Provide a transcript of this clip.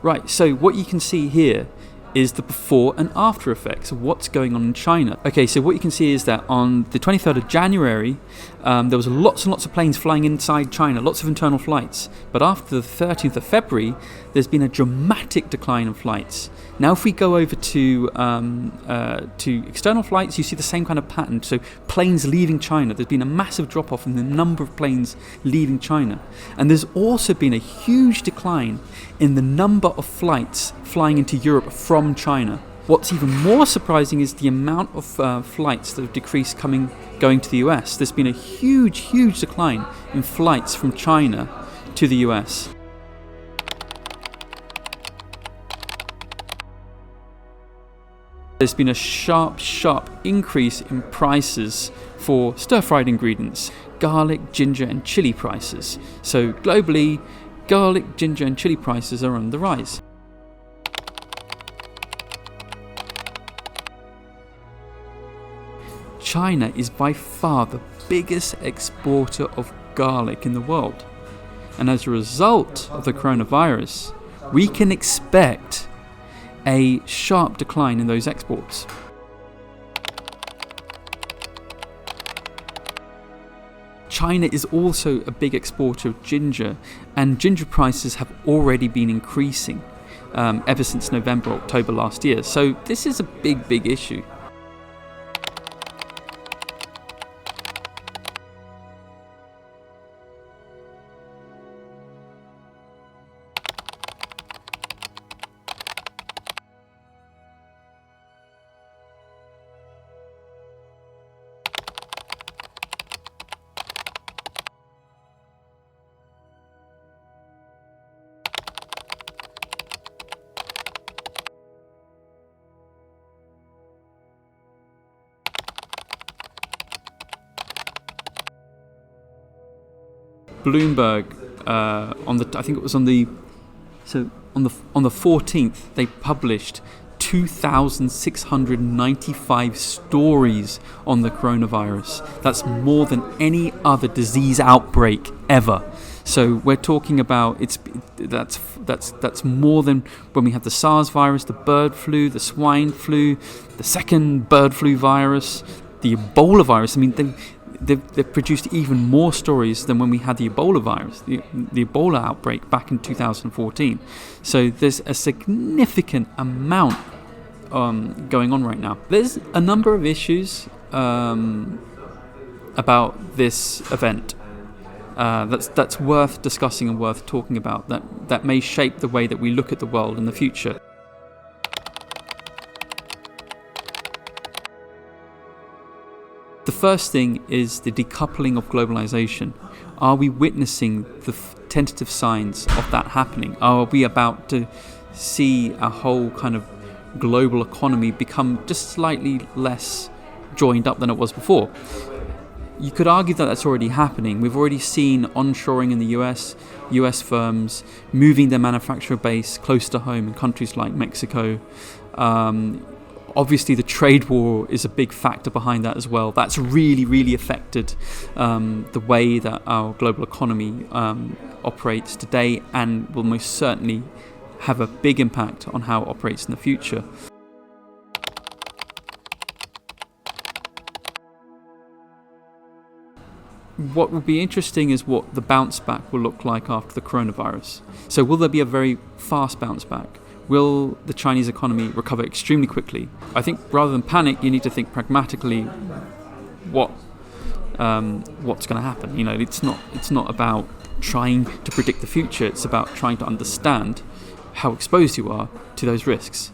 Right, so what you can see here is the before and after effects of what's going on in China. Okay, so what you can see is that on the 23rd of January, there was lots and lots of planes flying inside China, lots of internal flights. But after the 13th of February, there's been a dramatic decline in flights. Now, if we go over to external flights, you see the same kind of pattern. So planes leaving China, there's been a massive drop-off in the number of planes leaving China. And there's also been a huge decline in the number of flights flying into Europe from China. What's even more surprising is the amount of flights that have decreased going to the US. There's been a huge decline in flights from China to the US. There's been a sharp increase in prices for stir-fried ingredients, garlic, ginger and chili prices. So globally, garlic, ginger and chili prices are on the rise. China is by far the biggest exporter of garlic in the world. And as a result of the coronavirus, we can expect a sharp decline in those exports. China is also a big exporter of ginger, and ginger prices have already been increasing ever since November, October last year. So this is a big issue. Bloomberg on the 14th, they published 2,695 stories on the coronavirus. That's more than any other disease outbreak ever. So we're talking about that's more than when we had the SARS virus, the bird flu, the swine flu, the second bird flu virus, the Ebola virus. I mean, they've produced even more stories than when we had the Ebola virus, the Ebola outbreak back in 2014. So there's a significant amount going on right now. There's a number of issues about this event that's worth discussing and worth talking about, that may shape the way that we look at the world in the future. The first thing is the decoupling of globalization. Are we witnessing the tentative signs of that happening? Are we about to see a whole kind of global economy become just slightly less joined up than it was before? You could argue that that's already happening. We've already seen onshoring in the US firms moving their manufacturer base close to home in countries like Mexico. Obviously, the trade war is a big factor behind that as well. That's really affected the way that our global economy operates today, and will most certainly have a big impact on how it operates in the future. What will be interesting is what the bounce back will look like after the coronavirus. So will there be a very fast bounce back? Will the Chinese economy recover extremely quickly? I think rather than panic, you need to think pragmatically what's going to happen. You know, it's not about trying to predict the future. It's about trying to understand how exposed you are to those risks.